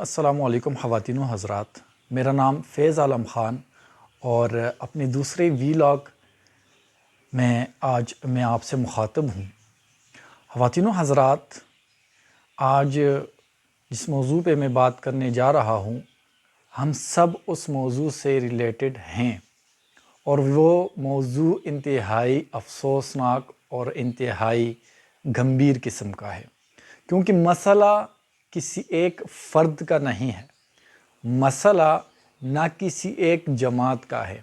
السلام علیکم خواتین و حضرات، میرا نام فیض عالم خان اور اپنے دوسرے ویلاگ میں آج میں آپ سے مخاطب ہوں۔ خواتین و حضرات، آج جس موضوع پہ میں بات کرنے جا رہا ہوں ہم سب اس موضوع سے ریلیٹڈ ہیں، اور وہ موضوع انتہائی افسوسناک اور انتہائی گمبھیر قسم کا ہے، کیونکہ مسئلہ کسی ایک فرد کا نہیں ہے، مسئلہ نہ کسی ایک جماعت کا ہے،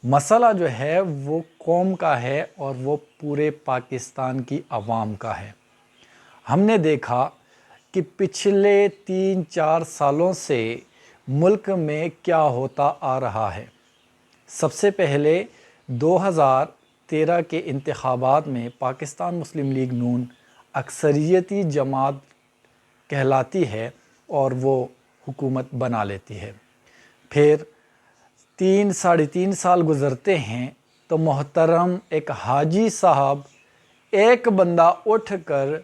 مسئلہ جو ہے وہ قوم کا ہے اور وہ پورے پاکستان کی عوام کا ہے۔ ہم نے دیکھا کہ پچھلے 3-4 سالوں سے ملک میں کیا ہوتا آ رہا ہے۔ سب سے پہلے 2013 کے انتخابات میں پاکستان مسلم لیگ نون اکثریتی جماعت کہلاتی ہے اور وہ حکومت بنا لیتی ہے۔ پھر 3-3.5 سال گزرتے ہیں تو محترم ایک حاجی صاحب، ایک بندہ اٹھ کر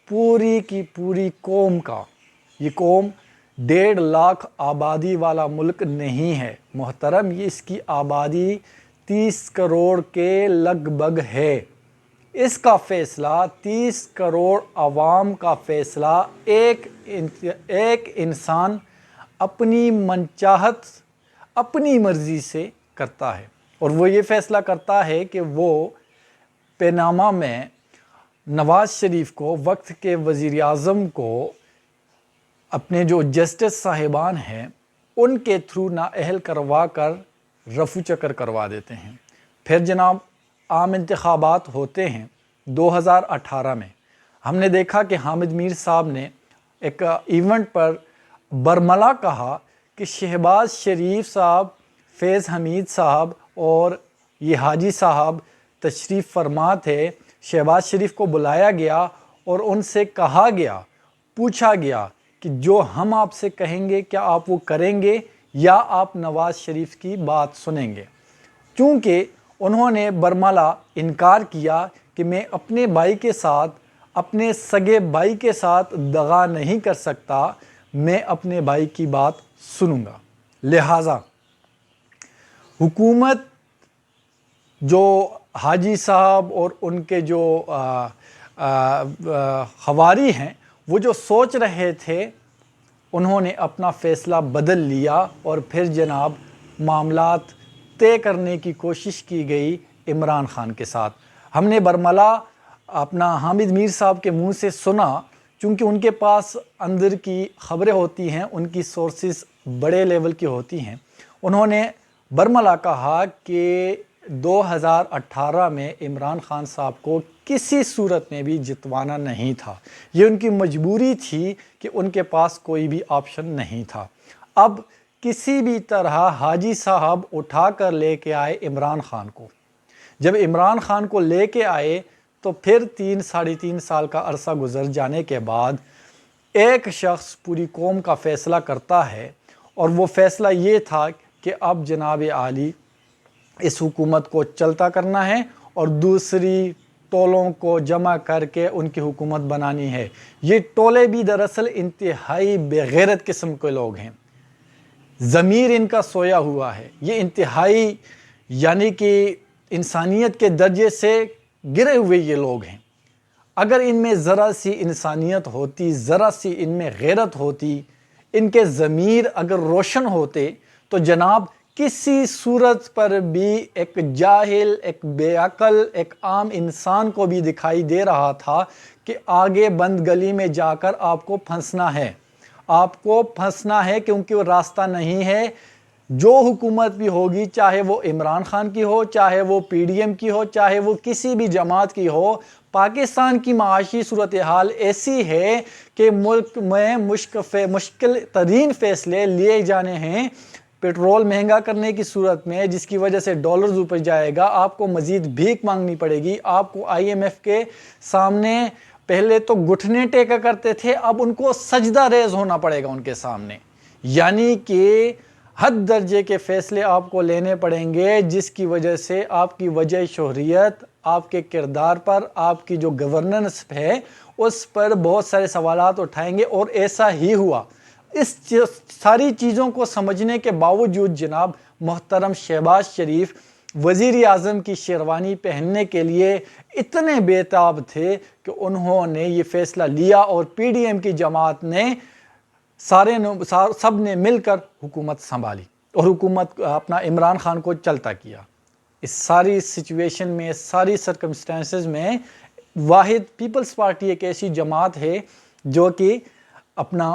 پوری کی پوری قوم کا، یہ قوم 1.5 لاکھ آبادی والا ملک نہیں ہے محترم، یہ اس کی آبادی 30 کروڑ کے لگ بھگ ہے۔ اس کا فیصلہ 30 کروڑ عوام کا فیصلہ ایک انسان اپنی منچاہت اپنی مرضی سے کرتا ہے، اور وہ یہ فیصلہ کرتا ہے کہ وہ پیناما میں نواز شریف کو، وقت کے وزیر اعظم کو، اپنے جو جسٹس صاحبان ہیں ان کے تھرو نااہل کروا کر رفو چکر کروا دیتے ہیں۔ پھر جناب عام انتخابات ہوتے ہیں 2018 میں۔ ہم نے دیکھا کہ حامد میر صاحب نے ایک ایونٹ پر برملا کہا کہ شہباز شریف صاحب، فیض حمید صاحب اور یہ حاجی صاحب تشریف فرما تھے۔ شہباز شریف کو بلایا گیا اور ان سے کہا گیا، پوچھا گیا کہ جو ہم آپ سے کہیں گے کیا آپ وہ کریں گے یا آپ نواز شریف کی بات سنیں گے؟ چونکہ انہوں نے برملا انکار کیا کہ میں اپنے بھائی کے ساتھ، اپنے سگے بھائی کے ساتھ دغا نہیں کر سکتا، میں اپنے بھائی کی بات سنوں گا۔ لہٰذا حکومت جو حاجی صاحب اور ان کے جو حواری ہیں وہ جو سوچ رہے تھے، انہوں نے اپنا فیصلہ بدل لیا اور پھر جناب معاملات طے کرنے کی کوشش کی گئی عمران خان کے ساتھ۔ ہم نے برملا اپنا حامد میر صاحب کے منہ سے سنا، چونکہ ان کے پاس اندر کی خبریں ہوتی ہیں، ان کی سورسز بڑے لیول کی ہوتی ہیں۔ انہوں نے برملا کہا کہ 2018 میں عمران خان صاحب کو کسی صورت میں بھی جتوانا نہیں تھا، یہ ان کی مجبوری تھی کہ ان کے پاس کوئی بھی آپشن نہیں تھا۔ اب کسی بھی طرح حاجی صاحب اٹھا کر لے کے آئے عمران خان کو۔ جب عمران خان کو لے کے آئے تو پھر 3-3.5 سال کا عرصہ گزر جانے کے بعد ایک شخص پوری قوم کا فیصلہ کرتا ہے، اور وہ فیصلہ یہ تھا کہ اب جناب عالی اس حکومت کو چلتا کرنا ہے اور دوسری ٹولوں کو جمع کر کے ان کی حکومت بنانی ہے۔ یہ ٹولے بھی دراصل انتہائی بے غیرت قسم کے لوگ ہیں، ضمیر ان کا سویا ہوا ہے، یہ انتہائی یعنی کہ انسانیت کے درجے سے گرے ہوئے یہ لوگ ہیں۔ اگر ان میں ذرا سی انسانیت ہوتی، ذرا سی ان میں غیرت ہوتی، ان کے ضمیر اگر روشن ہوتے تو جناب کسی صورت پر بھی ایک جاہل، ایک بے عقل، ایک عام انسان کو بھی دکھائی دے رہا تھا کہ آگے بند گلی میں جا کر آپ کو پھنسنا ہے، آپ کو پھنسنا ہے، کیونکہ وہ راستہ نہیں ہے۔ جو حکومت بھی ہوگی، چاہے وہ عمران خان کی ہو، چاہے وہ PDM کی ہو، چاہے وہ کسی بھی جماعت کی ہو، پاکستان کی معاشی صورتحال ایسی ہے کہ ملک میں مشکل ترین فیصلے لیے جانے ہیں۔ پیٹرول مہنگا کرنے کی صورت میں، جس کی وجہ سے ڈالرز اوپر جائے گا، آپ کو مزید بھیک مانگنی پڑے گی، آپ کو IMF کے سامنے پہلے تو گھٹنے ٹیکا کرتے تھے، اب ان کو سجدہ ریز ہونا پڑے گا ان کے سامنے، یعنی کہ حد درجے کے فیصلے آپ کو لینے پڑیں گے، جس کی وجہ سے آپ کی وجہ شہریت، آپ کے کردار پر، آپ کی جو گورننس ہے اس پر بہت سارے سوالات اٹھائیں گے۔ اور ایسا ہی ہوا، اس ساری چیزوں کو سمجھنے کے باوجود جناب محترم شہباز شریف وزیر اعظم کی شیروانی پہننے کے لیے اتنے بےتاب تھے کہ انہوں نے یہ فیصلہ لیا اور پی ڈی ایم کی جماعت نے سب نے مل کر حکومت سنبھالی اور حکومت اپنا عمران خان کو چلتا کیا۔ اس ساری سچویشن میں، ساری سرکمسٹانسز میں واحد پیپلز پارٹی ایک ایسی جماعت ہے جو کہ اپنا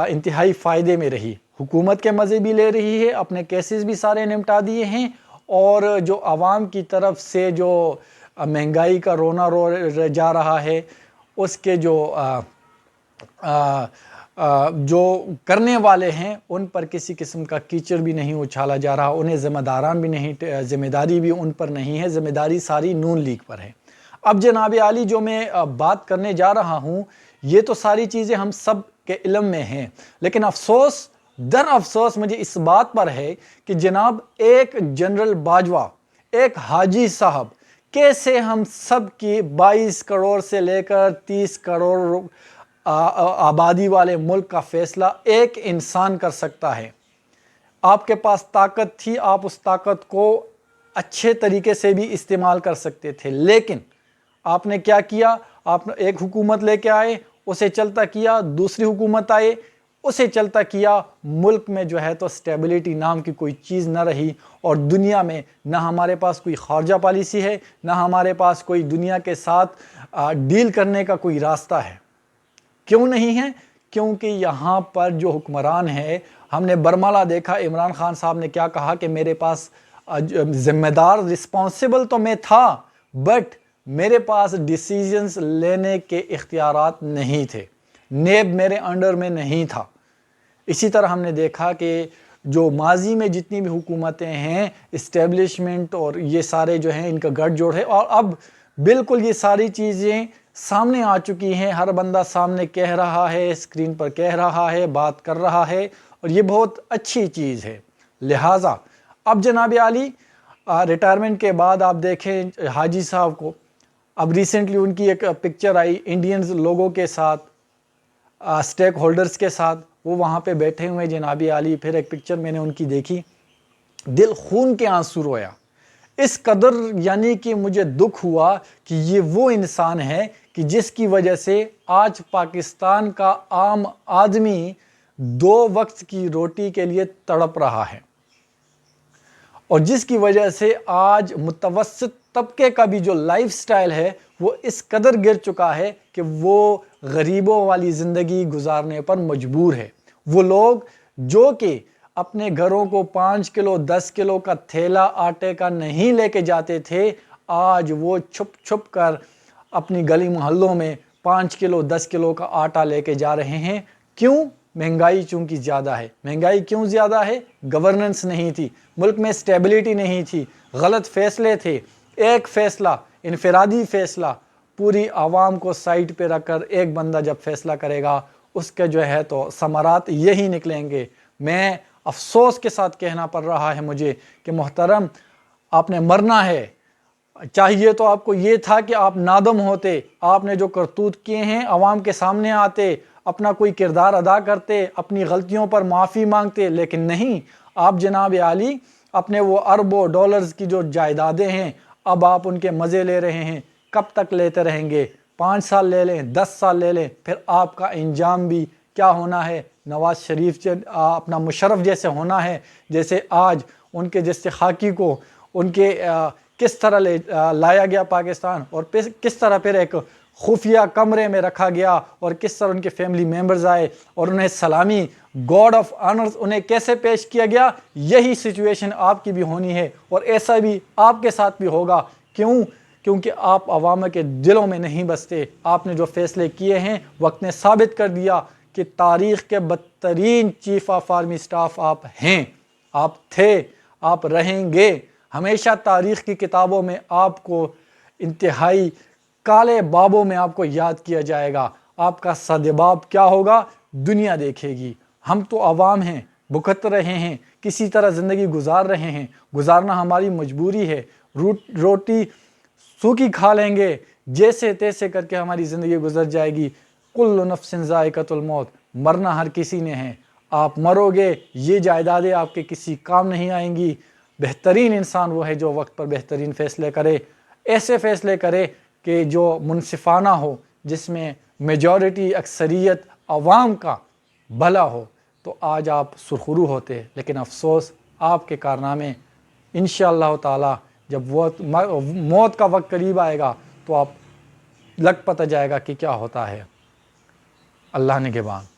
انتہائی فائدے میں رہی، حکومت کے مزے بھی لے رہی ہے، اپنے کیسز بھی سارے نمٹا دیے ہیں، اور جو عوام کی طرف سے جو مہنگائی کا رونا رو جا رہا ہے، اس کے جو کرنے والے ہیں ان پر کسی قسم کا کیچڑ بھی نہیں اچھالا جا رہا، انہیں ذمہ داری بھی ان پر نہیں ہے، ذمہ داری ساری نون لیگ پر ہے۔ اب جناب عالی جو میں بات کرنے جا رہا ہوں، یہ تو ساری چیزیں ہم سب کے علم میں ہیں، لیکن افسوس در افسوس مجھے اس بات پر ہے کہ جناب ایک جنرل باجوہ، ایک حاجی صاحب کیسے ہم سب کی 22 کروڑ سے لے کر 30 کروڑ آبادی والے ملک کا فیصلہ ایک انسان کر سکتا ہے۔ آپ کے پاس طاقت تھی، آپ اس طاقت کو اچھے طریقے سے بھی استعمال کر سکتے تھے، لیکن آپ نے کیا کیا؟ آپ ایک حکومت لے کے آئے، اسے چلتا کیا، دوسری حکومت آئے، اسے چلتا کیا، ملک میں جو ہے تو سٹیبلٹی نام کی کوئی چیز نہ رہی، اور دنیا میں نہ ہمارے پاس کوئی خارجہ پالیسی ہے، نہ ہمارے پاس کوئی دنیا کے ساتھ ڈیل کرنے کا کوئی راستہ ہے۔ کیوں نہیں ہے؟ کیونکہ یہاں پر جو حکمران ہے، ہم نے برملا دیکھا، عمران خان صاحب نے کیا کہا کہ میرے پاس ذمہ دار رسپانسبل تو میں تھا، بٹ میرے پاس ڈیسیجنز لینے کے اختیارات نہیں تھے، نیب میرے انڈر میں نہیں تھا۔ اسی طرح ہم نے دیکھا کہ جو ماضی میں جتنی بھی حکومتیں ہیں، اسٹیبلشمنٹ اور یہ سارے جو ہیں ان کا گٹھ جوڑ ہے، اور اب بالکل یہ ساری چیزیں سامنے آ چکی ہیں، ہر بندہ سامنے کہہ رہا ہے، اسکرین پر کہہ رہا ہے، بات کر رہا ہے، اور یہ بہت اچھی چیز ہے۔ لہٰذا اب جناب عالی ریٹائرمنٹ کے بعد آپ دیکھیں حاجی صاحب کو، اب ریسنٹلی ان کی ایک پکچر آئی انڈینز لوگوں کے ساتھ، سٹیک ہولڈرز کے ساتھ، وہ وہاں پہ بیٹھے ہوئے جناب عالی، پھر ایک پکچر میں نے ان کی دیکھی، دل خون کے آنسو رویا، اس قدر یعنی کہ مجھے دکھ ہوا کہ یہ وہ انسان ہے کہ جس کی وجہ سے آج پاکستان کا عام آدمی 2 وقت کی روٹی کے لیے تڑپ رہا ہے، اور جس کی وجہ سے آج متوسط طبقے کا بھی جو لائف سٹائل ہے وہ اس قدر گر چکا ہے کہ وہ غریبوں والی زندگی گزارنے پر مجبور ہے۔ وہ لوگ جو کہ اپنے گھروں کو 5 کلو 10 کلو کا تھیلا آٹے کا نہیں لے کے جاتے تھے، آج وہ چھپ چھپ کر اپنی گلی محلوں میں 5 کلو 10 کلو کا آٹا لے کے جا رہے ہیں۔ کیوں؟ مہنگائی چونکہ زیادہ ہے۔ مہنگائی کیوں زیادہ ہے؟ گورننس نہیں تھی، ملک میں سٹیبلٹی نہیں تھی، غلط فیصلے تھے، ایک فیصلہ انفرادی فیصلہ پوری عوام کو سائٹ پہ رکھ کر ایک بندہ جب فیصلہ کرے گا، اس کے جو ہے تو ثمرات یہی نکلیں گے۔ میں افسوس کے ساتھ کہنا پڑ رہا ہے مجھے کہ محترم آپ نے مرنا ہے، چاہیے تو آپ کو یہ تھا کہ آپ نادم ہوتے، آپ نے جو کرتوت کیے ہیں عوام کے سامنے آتے، اپنا کوئی کردار ادا کرتے، اپنی غلطیوں پر معافی مانگتے، لیکن نہیں، آپ جناب عالی اپنے وہ اربوں ڈالرز کی جو جائیدادیں ہیں، اب آپ ان کے مزے لے رہے ہیں۔ کب تک لیتے رہیں گے؟ 5 سال لے لیں، 10 سال لے لیں، پھر آپ کا انجام بھی کیا ہونا ہے؟ نواز شریف اپنا مشرف جیسے ہونا ہے، جیسے آج ان کے جیسے خاکی کو ان کے کس طرح لایا گیا پاکستان، اور کس طرح پھر ایک خفیہ کمرے میں رکھا گیا، اور کس طرح ان کے فیملی ممبرز آئے اور انہیں سلامی گاڈ آف آنرز انہیں کیسے پیش کیا گیا۔ یہی سچویشن آپ کی بھی ہونی ہے، اور ایسا بھی آپ کے ساتھ بھی ہوگا۔ کیوں؟ کیونکہ آپ عوام کے دلوں میں نہیں بستے۔ آپ نے جو فیصلے کیے ہیں، وقت نے ثابت کر دیا کہ تاریخ کے بدترین چیف آف آرمی سٹاف آپ ہیں، آپ تھے، آپ رہیں گے۔ ہمیشہ تاریخ کی کتابوں میں آپ کو انتہائی کالے بابوں میں آپ کو یاد کیا جائے گا۔ آپ کا سدباب کیا ہوگا دنیا دیکھے گی۔ ہم تو عوام ہیں، بھکت رہے ہیں، کسی طرح زندگی گزار رہے ہیں، گزارنا ہماری مجبوری ہے، روٹی سوکھی کھا لیں گے، جیسے تیسے کر کے ہماری زندگی گزر جائے گی۔ کل نفس ذائقۃ الموت، مرنا ہر کسی نے ہے۔ آپ مرو گے یہ جائیدادیں آپ کے کسی کام نہیں آئیں گی۔ بہترین انسان وہ ہے جو وقت پر بہترین فیصلے کرے، ایسے فیصلے کرے کہ جو منصفانہ ہو، جس میں میجورٹی اکثریت عوام کا بھلا ہو، تو آج آپ سرخرو ہوتے۔ لیکن افسوس آپ کے کارنامے انشاءاللہ تعالی جب موت کا وقت قریب آئے گا تو آپ لگ پتہ جائے گا کہ کیا ہوتا ہے۔ اللہ نگہبان۔